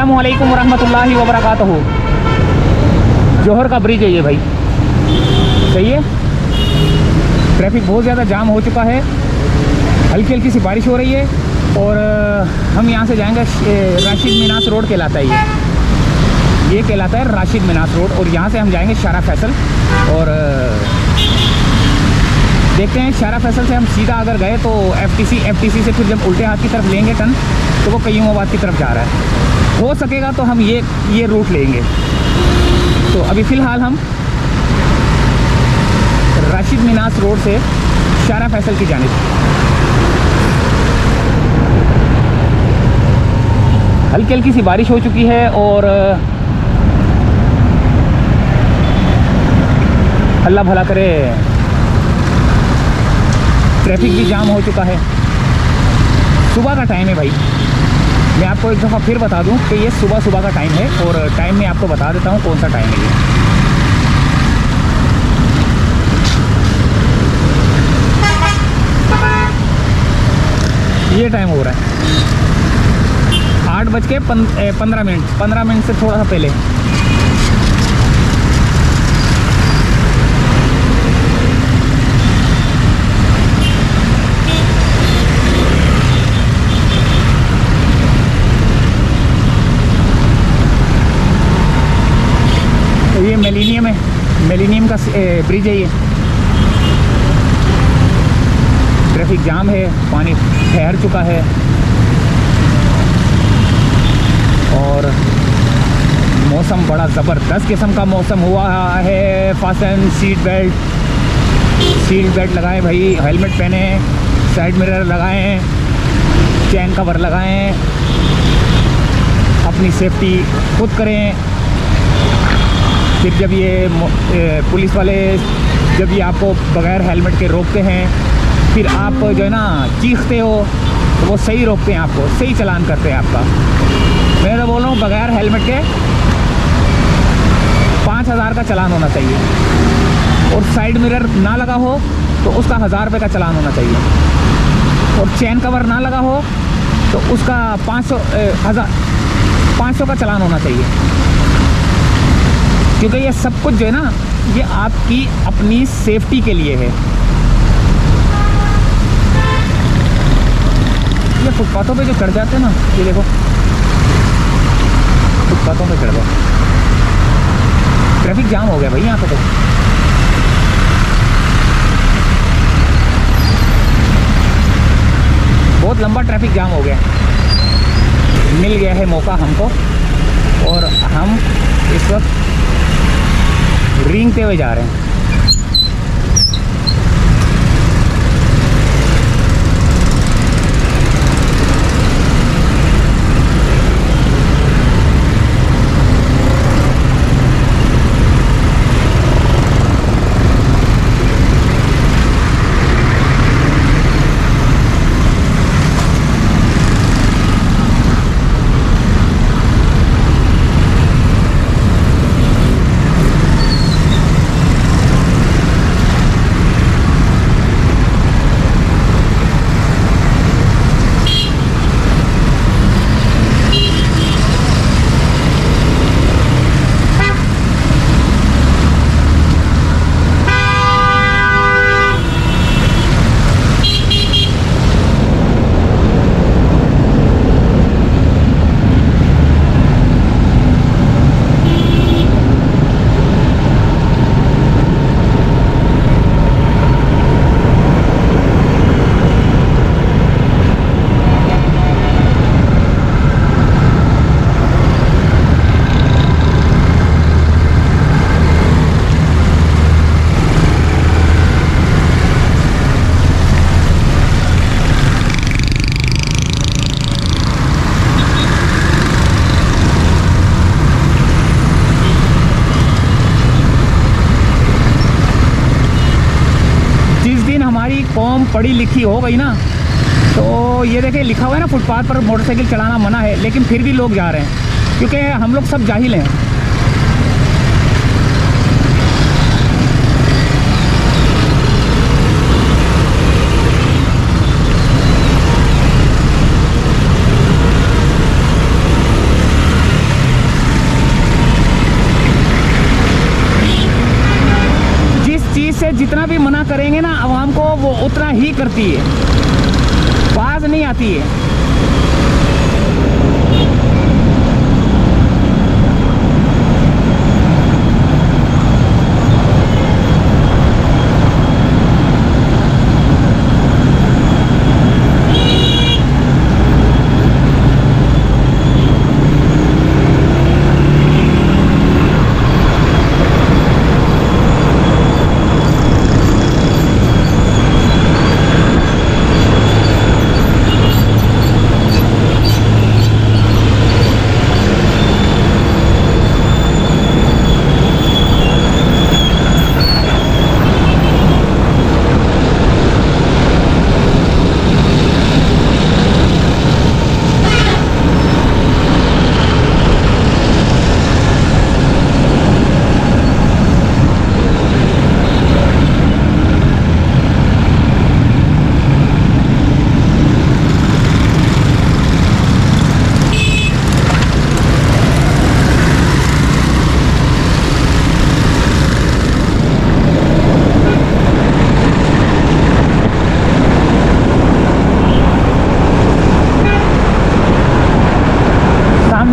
अस्सलामुअलैकुम वरहमतुल्लाहि वबरकातुहू। जौहर का ब्रिज है ये भाई, सही है। ट्रैफिक बहुत ज़्यादा जाम हो चुका है, हल्की हल्की सी बारिश हो रही है और हम यहाँ से जाएंगे राशिद मिनास रोड कहलाता है ये कहलाता है राशिद मिनास रोड। और यहाँ से हम जाएंगे शारा फैसल और देखते हैं शारा फैसल से हम सीधा अगर गए तो एफटीसी से फिर जब उल्टे हाथ की तरफ लेंगे टर्न तो वो कयूमाबाद की तरफ जा रहा है। हो सकेगा तो हम ये रूट लेंगे। तो अभी फ़िलहाल हम राशिद मिनास रोड से शारा फैसल की जानिब। हल्की हल्की सी बारिश हो चुकी है और अल्लाह भला करे, ट्रैफिक भी जाम हो चुका है। सुबह का टाइम है भाई, मैं आपको एक दफ़ा फिर बता दूं कि ये सुबह का टाइम है और टाइम मैं आपको बता देता हूं कौन सा टाइम है ये टाइम हो रहा है 8:15 मिनट से थोड़ा सा पहले। ये मिलेनियम का ब्रिज है ये। ट्रैफिक जाम है, पानी ठहर चुका है और मौसम बड़ा ज़बरदस्त किस्म का मौसम हुआ है। फास्ट सीट बेल्ट लगाएं भाई, हेलमेट पहने, साइड मिरर लगाएं, चैन कवर लगाएं, अपनी सेफ्टी खुद करें। फिर जब ये पुलिस वाले जब ये आपको बगैर हेलमेट के रोकते हैं फिर आप जो है ना चीखते हो तो वो सही रोकते हैं, आपको सही चालान करते हैं आपका। मैं तो बोल रहा हूँ बगैर हेलमेट के 5000 का चालान होना चाहिए और साइड मिरर ना लगा हो तो उसका 1000 रुपये का चालान होना चाहिए और चैन कवर ना लगा हो तो उसका 500 का चालान होना चाहिए। क्योंकि ये सब कुछ जो है ना ये आपकी अपनी सेफ्टी के लिए है। ये फुटपाथों पे जो चढ़ जाते हैं ना, ये देखो फुटपाथों पे चढ़ गए, ट्रैफिक जाम हो गया भाई यहाँ पे। तो बहुत लंबा ट्रैफिक जाम हो गया। मिल गया है मौका हमको और हम इस वक्त रेंगते हुए जा रहे हैं। कौम पढ़ी लिखी हो गई ना तो ये देखिए लिखा हुआ है ना फुटपाथ पर मोटरसाइकिल चलाना मना है, लेकिन फिर भी लोग जा रहे हैं क्योंकि हम लोग सब जाहिल हैं। करेंगे ना आवाम को, वो उतना ही करती है, बाज नहीं आती है।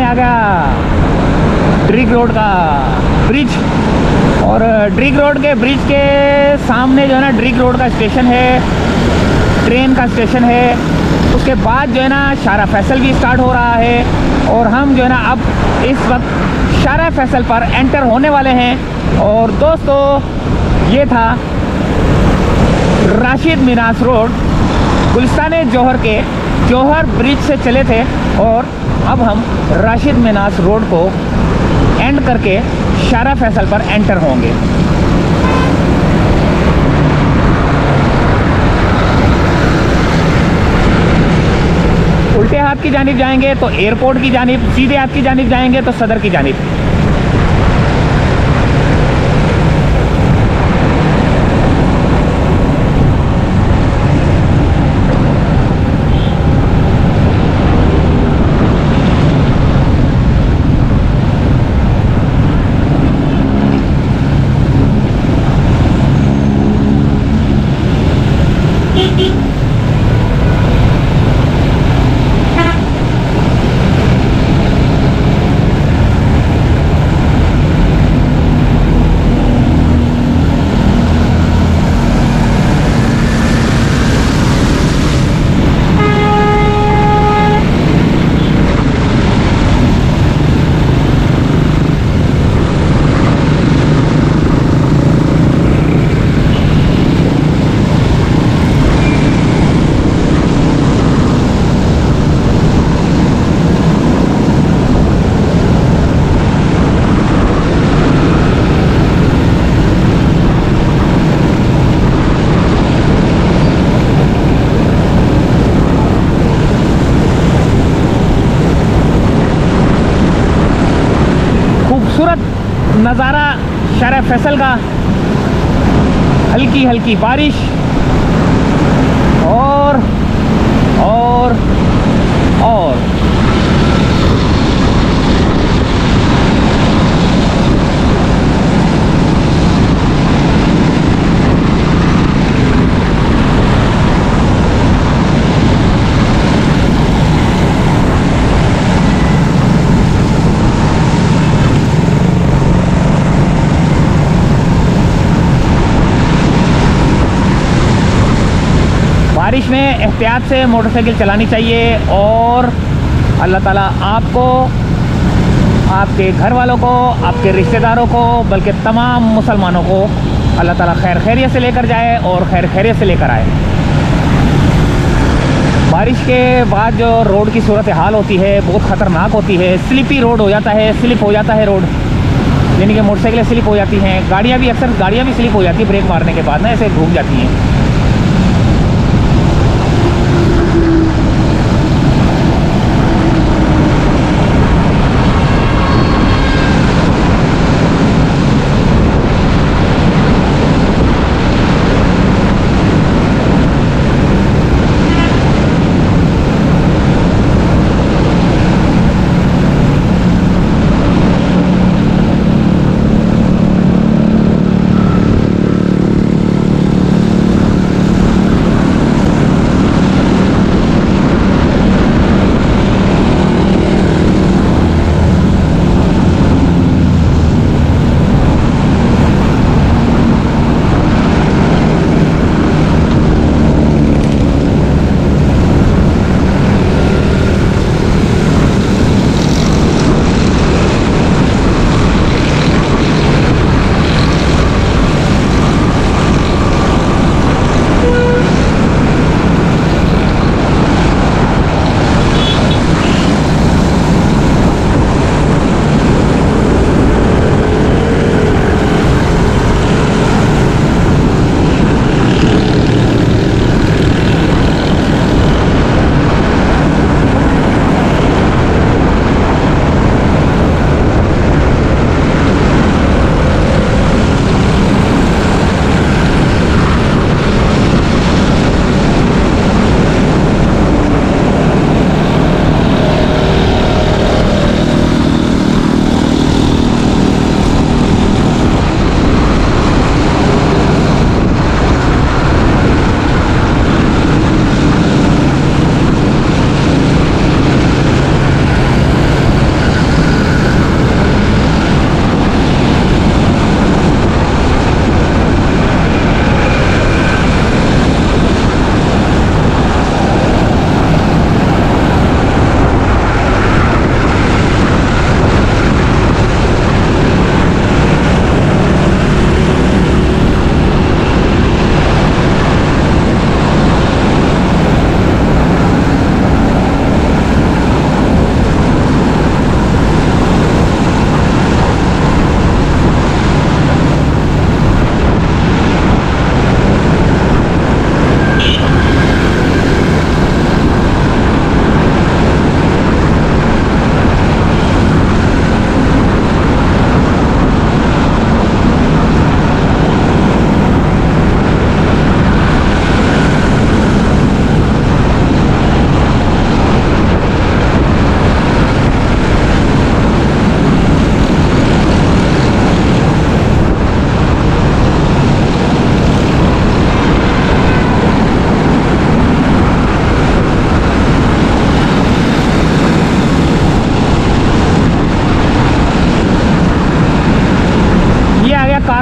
आ गया ड्रिग रोड का ब्रिज, और ड्रिग रोड के ब्रिज के सामने जो है ना ड्रिग रोड का स्टेशन है, ट्रेन का स्टेशन है। उसके बाद जो है ना शारा फैसल भी स्टार्ट हो रहा है, और हम जो है ना अब इस वक्त शारा फैसल पर एंटर होने वाले हैं। और दोस्तों ये था राशिद मिनास रोड, गुलिस्तान जौहर के जौहर ब्रिज से चले थे, और अब हम राशिद मिनास रोड को एंड करके शारा फैसल पर एंटर होंगे। उल्टे हाथ की जानिब जाएंगे तो एयरपोर्ट की जानिब, सीधे हाथ की जानिब जाएंगे तो सदर की जानिब। नज़ारा शारा फैसल का, हल्की हल्की बारिश और बारिश में एहतियात से मोटरसाइकिल चलानी चाहिए। और अल्लाह ताला आपको, आपके घर वालों को, आपके रिश्तेदारों को, बल्कि तमाम मुसलमानों को अल्लाह ताला खैर खैरियत से लेकर जाए और खैर खैरियत से लेकर आए। बारिश के बाद जो रोड की सूरत हाल होती है बहुत ख़तरनाक होती है। स्लिपी रोड हो जाता है, स्लिप हो जाता है रोड, यानी कि मोटरसाइकिलें स्लिप हो जाती हैं, गाड़ियाँ भी स्लिप हो जाती है ब्रेक मारने के बाद ना, ऐसे घूम जाती हैं।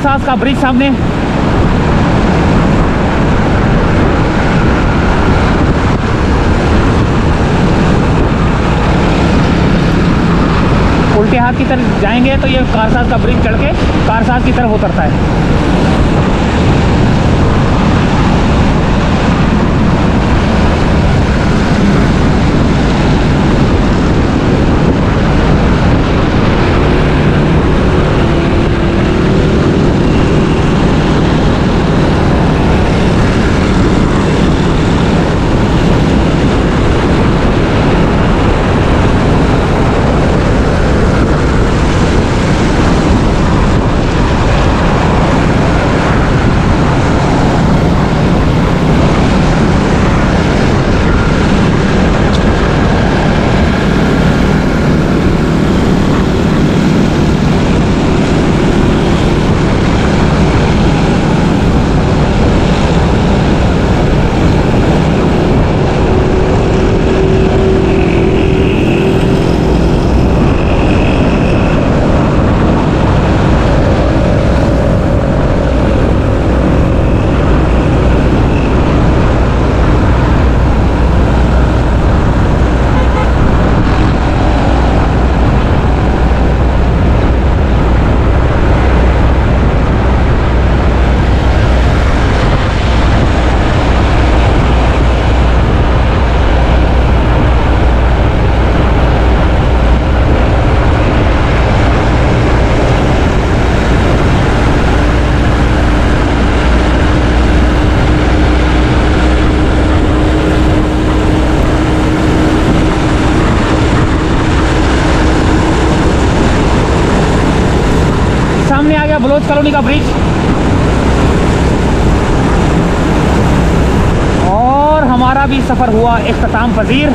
कारसाज का ब्रिज सामने। उल्टे हाथ की तरफ जाएंगे तो ये कारसाज का ब्रिज चढ़ के कारसाज की तरफ उतरता है। सामने आ गया बलोच कॉलोनी का ब्रिज और हमारा भी सफर हुआ इख्तिताम पजीर।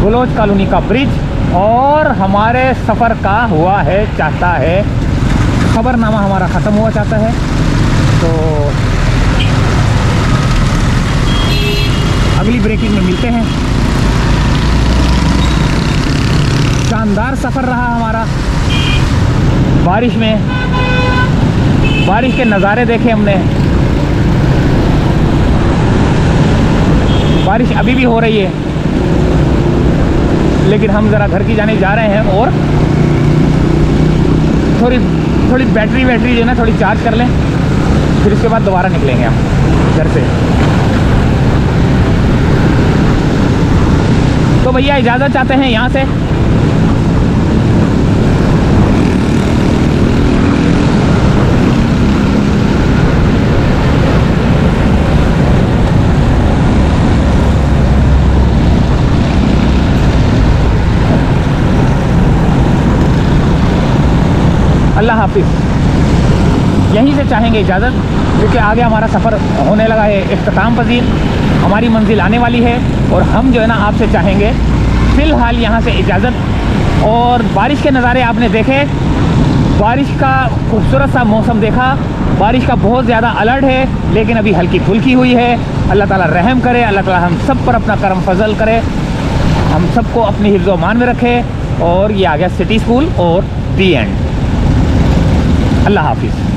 बलोच कॉलोनी का ब्रिज और हमारे सफ़र का हुआ है चाहता है खबरनामा हमारा ख़त्म हुआ चाहता है। तो अगली ब्रेकिंग में मिलते हैं। शानदार सफ़र रहा हमारा। बारिश में बारिश के नज़ारे देखे हमने। बारिश अभी भी हो रही है लेकिन हम ज़रा घर की जाने जा रहे हैं और थोड़ी बैटरी जो है ना थोड़ी चार्ज कर लें, फिर उसके बाद दोबारा निकलेंगे हम घर से। तो भैया इजाज़त चाहते हैं यहाँ से। अल्लाह हाफिज़। यहीं से चाहेंगे इजाज़त क्योंकि आगे हमारा सफ़र होने लगा है इख्तिताम पजीर। हमारी मंजिल आने वाली है और हम जो है ना आपसे चाहेंगे फ़िलहाल यहाँ से इजाज़त। और बारिश के नज़ारे आपने देखे, बारिश का खूबसूरत सा मौसम देखा। बारिश का बहुत ज़्यादा अलर्ट है लेकिन अभी हल्की फुल्की हुई है। अल्लाह ताला रहम करे, अल्लाह ताला हम सब पर अपना करम फजल करे, हम सबको अपनी हिफ्ज़ व मान में रखे। और ये आ गया सिटी स्कूल और दी एंड। अल्लाह हाफिज़।